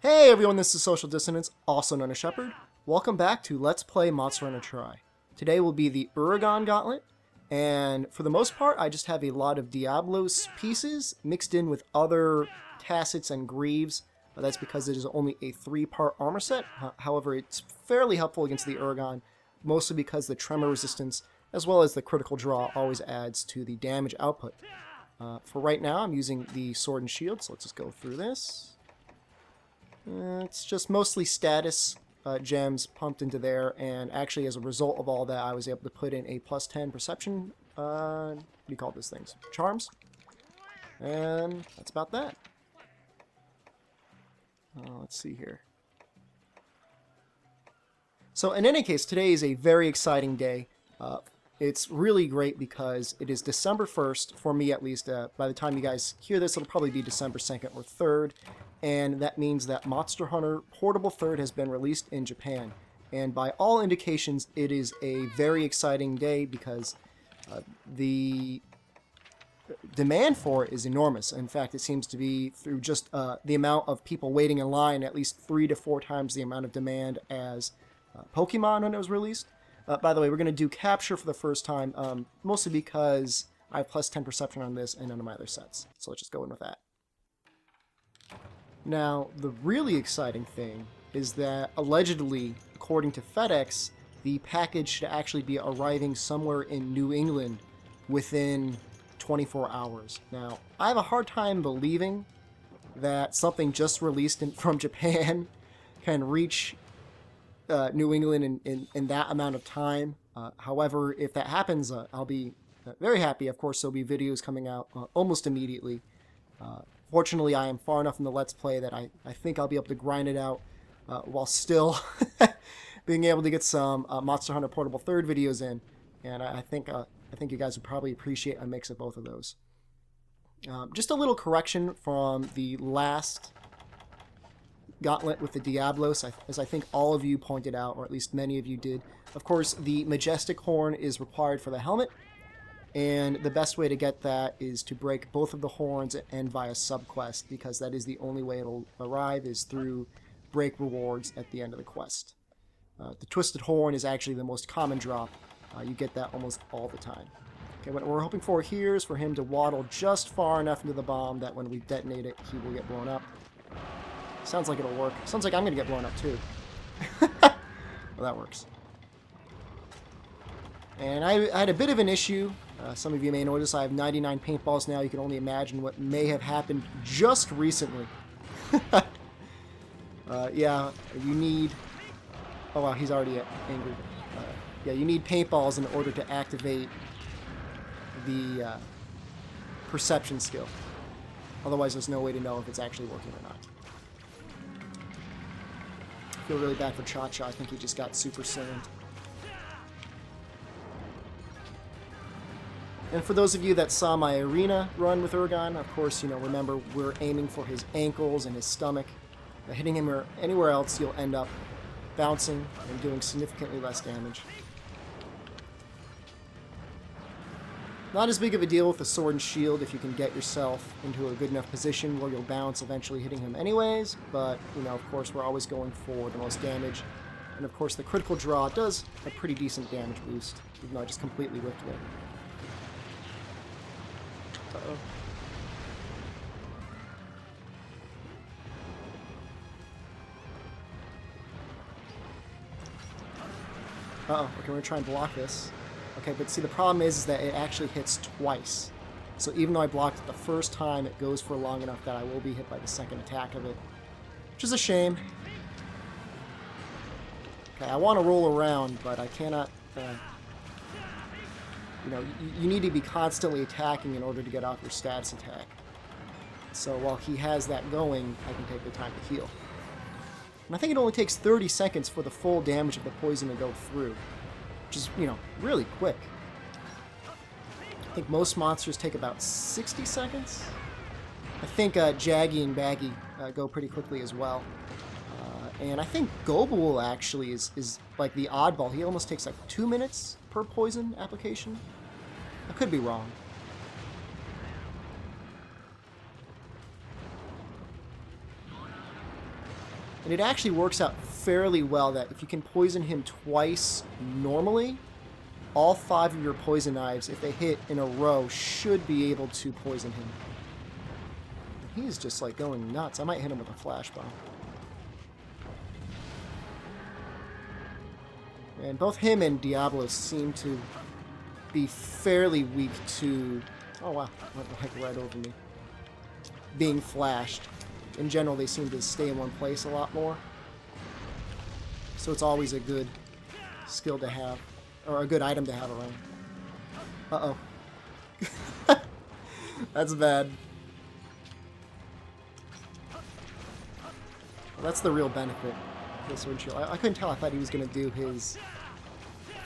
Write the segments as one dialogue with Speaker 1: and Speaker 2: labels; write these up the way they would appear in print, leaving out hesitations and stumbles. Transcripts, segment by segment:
Speaker 1: Hey everyone, this is Social Dissonance, also known as Shepard. Welcome back to Let's Play Monster Hunter Tri. Today will be the Uragaan Gauntlet, and for the most part I just have a lot of Diablos pieces mixed in with other Tassets and Greaves. That's because it is only a 3-part armor set. However, it's fairly helpful against the Uragaan, mostly because the tremor resistance as well as the critical draw always adds to the damage output. For right now I'm using the Sword and Shield, so let's just go through this. It's just mostly status gems pumped into there, and actually as a result of all that I was able to put in a plus 10 perception, what do you call those things? Charms? And that's about that. Let's see here. So in any case, today is a very exciting day. It's really great because it is December 1st, for me at least. By the time you guys hear this, it'll probably be December 2nd or 3rd. And that means that Monster Hunter Portable 3rd has been released in Japan. And by all indications, it is a very exciting day because the demand for it is enormous. In fact, it seems to be through just the amount of people waiting in line, at least 3 to 4 times the amount of demand as Pokemon when it was released. By the way, we're going to do capture for the first time, mostly because I have plus 10 perception on this and none of my other sets. So let's just go in with that. Now, the really exciting thing is that, allegedly, according to FedEx, the package should actually be arriving somewhere in New England within 24 hours. Now, I have a hard time believing that something just released from Japan can reach New England in that amount of time. However, if that happens, I'll be very happy. Of course, there'll be videos coming out almost immediately. Fortunately, I am far enough in the Let's Play that I think I'll be able to grind it out while still being able to get some Monster Hunter Portable 3rd videos in. And I think you guys would probably appreciate a mix of both of those. Just a little correction from the last Gauntlet with the Diablos, as I think all of you pointed out, or at least many of you did. Of course, the Majestic Horn is required for the helmet. And the best way to get that is to break both of the horns and via subquest, because that is the only way it'll arrive, is through break rewards at the end of the quest. The Twisted Horn is actually the most common drop. You get that almost all the time. Okay, what we're hoping for here is for him to waddle just far enough into the bomb that when we detonate it, he will get blown up. Sounds like it'll work. Sounds like I'm going to get blown up too. Well, that works. And I had a bit of an issue. Some of you may notice I have 99 paintballs now. You can only imagine what may have happened just recently. Yeah, you need... Oh wow, he's already angry. Yeah, you need paintballs in order to activate the perception skill. Otherwise, there's no way to know if it's actually working or not. I feel really bad for Cha-Cha. I think he just got super slammed. And for those of you that saw my arena run with Uragaan, of course, remember we're aiming for his ankles and his stomach. By hitting him or anywhere else, you'll end up bouncing and doing significantly less damage. Not as big of a deal with the Sword and Shield if you can get yourself into a good enough position where you'll bounce, eventually hitting him anyways, but, of course, we're always going for the most damage. And of course, the critical draw does a pretty decent damage boost, even though I just completely whiffed it. Uh-oh. Uh-oh. Okay, we're going to try and block this. Okay, but see, the problem is that it actually hits twice. So even though I blocked it the first time, it goes for long enough that I will be hit by the second attack of it. Which is a shame. Okay, I want to roll around, but I cannot... you need to be constantly attacking in order to get off your status attack. So while he has that going, I can take the time to heal. And I think it only takes 30 seconds for the full damage of the poison to go through. Which is, really quick. I think most monsters take about 60 seconds. I think Jaggy and Baggy go pretty quickly as well. And I think Gobul actually is like the oddball. He almost takes like 2 minutes per poison application. I could be wrong. And it actually works out fairly well that if you can poison him twice normally, all 5 of your poison knives, if they hit in a row, should be able to poison him. He's just like going nuts. I might hit him with a flash bomb. And both him and Diablo seem to be fairly weak to... Oh wow, went like right over me. Being flashed. In general, they seem to stay in one place a lot more. So it's always a good skill to have. Or a good item to have around. Uh-oh. That's bad. Well, that's the real benefit of the sword shield. I couldn't tell. I thought he was going to do his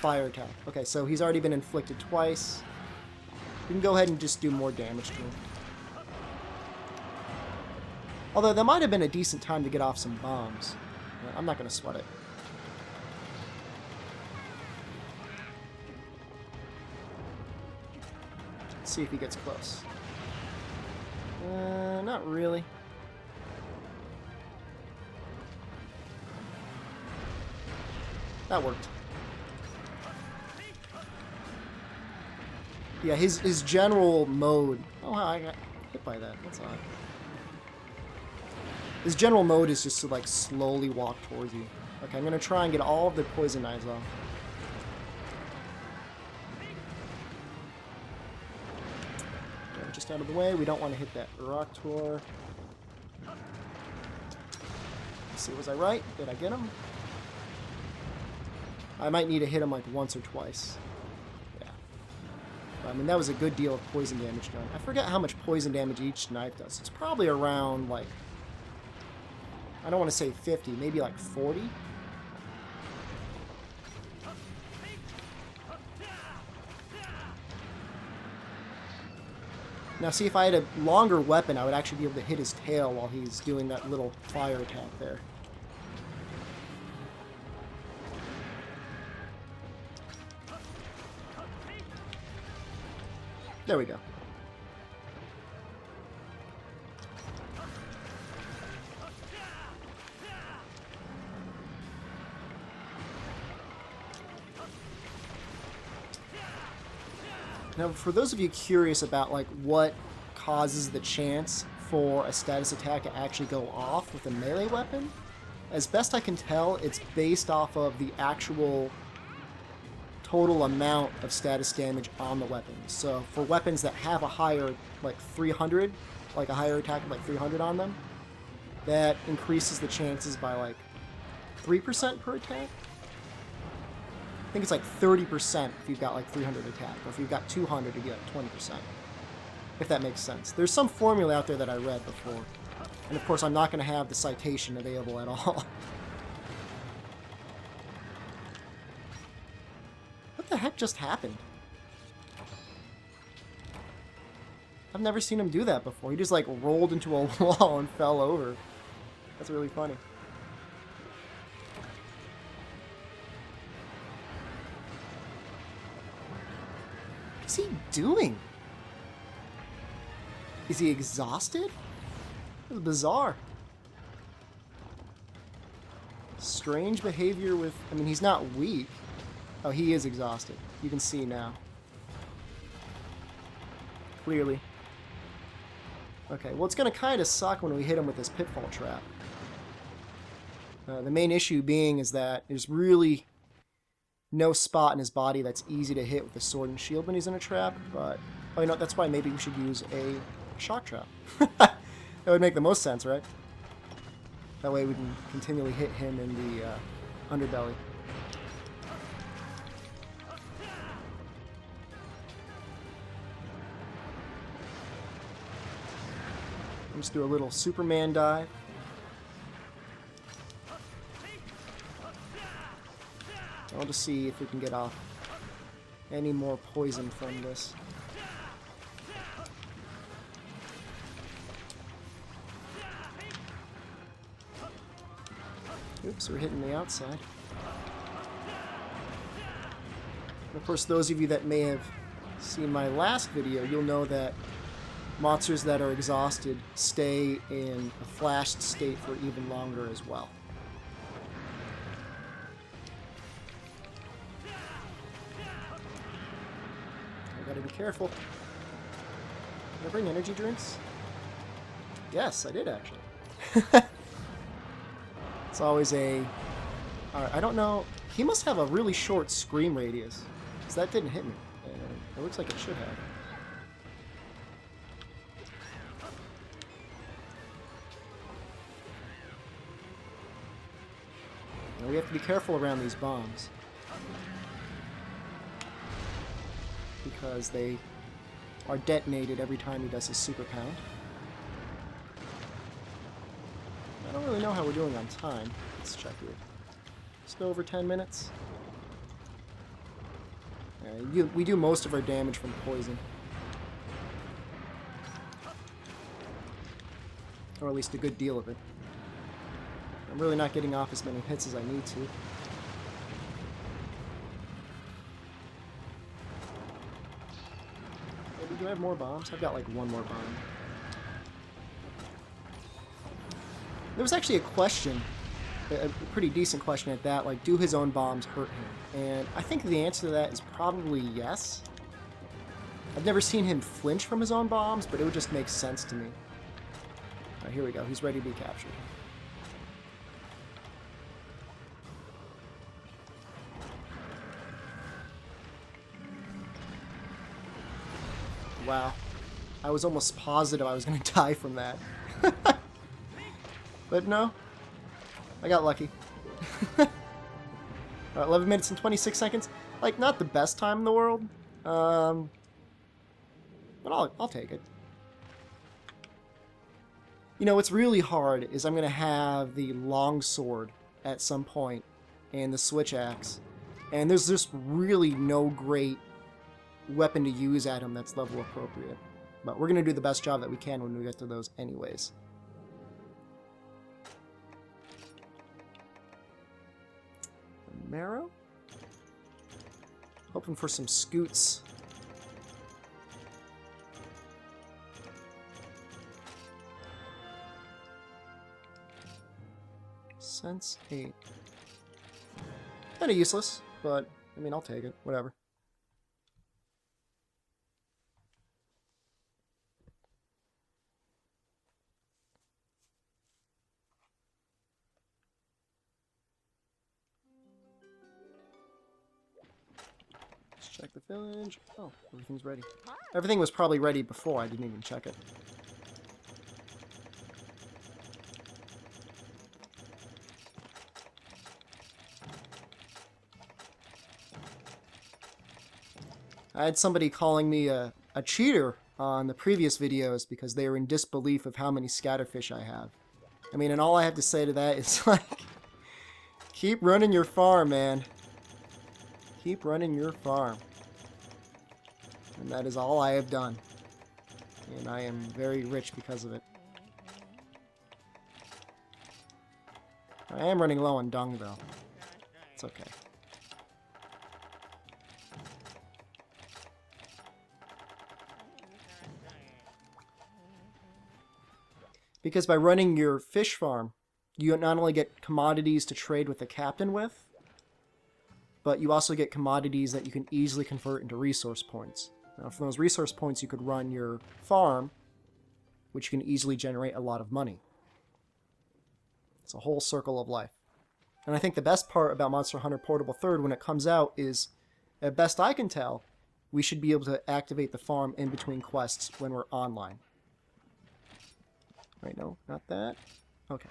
Speaker 1: fire attack. Okay, so he's already been inflicted twice. We can go ahead and just do more damage to him. Although that might have been a decent time to get off some bombs. I'm not going to sweat it. Let's see if he gets close. Not really. That worked. Yeah, his general mode... Oh, wow, I got hit by that. That's odd. His general mode is just to, like, slowly walk towards you. Okay, I'm going to try and get all of the poison knives off. Okay, just out of the way. We don't want to hit that rock tour. Let's see, was I right? Did I get him? I might need to hit him, like, once or twice. Yeah. But, I mean, that was a good deal of poison damage done. I forget how much poison damage each knife does. It's probably around, like... I don't want to say 50, maybe like 40. Now see, if I had a longer weapon, I would actually be able to hit his tail while he's doing that little fire attack there. There we go. Now, for those of you curious about like what causes the chance for a status attack to actually go off with a melee weapon, as best I can tell, it's based off of the actual total amount of status damage on the weapon. So for weapons that have a higher, like 300, like a higher attack of like 300 on them, that increases the chances by like 3% per attack. I think it's like 30% if you've got like 300 attack, or if you've got 200 you get 20%. If that makes sense. There's some formula out there that I read before. And of course I'm not going to have the citation available at all. What the heck just happened? I've never seen him do that before. He just like rolled into a wall and fell over. That's really funny. What's he doing? Is he exhausted? That's bizarre. Strange behavior with... I mean, he's not weak. Oh, he is exhausted. You can see now. Clearly. Okay, well, it's going to kind of suck when we hit him with this pitfall trap. The main issue being is that there's really no spot in his body that's easy to hit with a sword and shield when he's in a trap, but... Oh, you know, that's why maybe we should use a shock trap. That would make the most sense, right? That way we can continually hit him in the underbelly. Let's do a little Superman dive. I'll just see if we can get off any more poison from this. Oops, we're hitting the outside. And of course, those of you that may have seen my last video, you'll know that monsters that are exhausted stay in a flashed state for even longer as well. I gotta be careful. Did I bring energy drinks? Yes, I did actually. It's always a... I don't know. He must have a really short scream radius. Because that didn't hit me. It looks like it should have. Now we have to be careful around these bombs. Because they are detonated every time he does his super pound. I don't really know how we're doing on time. Let's check here. Just over 10 minutes. We do most of our damage from poison. Or at least a good deal of it. I'm really not getting off as many hits as I need to. Maybe do I have more bombs? I've got like one more bomb. There was actually a question, a pretty decent question at that, like, do his own bombs hurt him? And I think the answer to that is probably yes. I've never seen him flinch from his own bombs, but it would just make sense to me. Alright, here we go. He's ready to be captured. Wow. I was almost positive I was going to die from that. But no. I got lucky. Alright, 11 minutes and 26 seconds. Like, not the best time in the world. But I'll take it. You know, what's really hard is I'm going to have the longsword at some point and the switch axe. And there's just really no great weapon to use at him that's level appropriate. But we're going to do the best job that we can when we get to those anyways. Marrow? Hoping for some scoots. Sense 8. Kinda useless, but I mean, I'll take it. Whatever. Check the village. Oh, everything's ready. Everything was probably ready before. I didn't even check it. I had somebody calling me a cheater on the previous videos because they were in disbelief of how many scatterfish I have. I mean, and all I have to say to that is, like, keep running your farm, man. Keep running your farm. And that is all I have done. And I am very rich because of it. I am running low on dung, though. It's okay. Because by running your fish farm, you not only get commodities to trade with the captain with, but you also get commodities that you can easily convert into resource points. Now, from those resource points, you could run your farm, which can easily generate a lot of money. It's a whole circle of life. And I think the best part about Monster Hunter Portable 3rd when it comes out is, at best I can tell, we should be able to activate the farm in between quests when we're online. Wait, no, not that. Okay.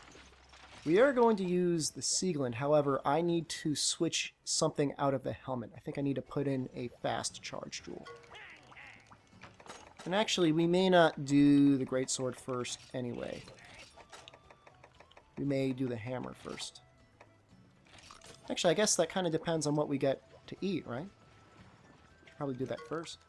Speaker 1: We are going to use the Sieglin, however, I need to switch something out of the helmet. I think I need to put in a fast charge jewel. And actually, we may not do the greatsword first anyway. We may do the hammer first. Actually, I guess that kind of depends on what we get to eat, right? Should probably do that first.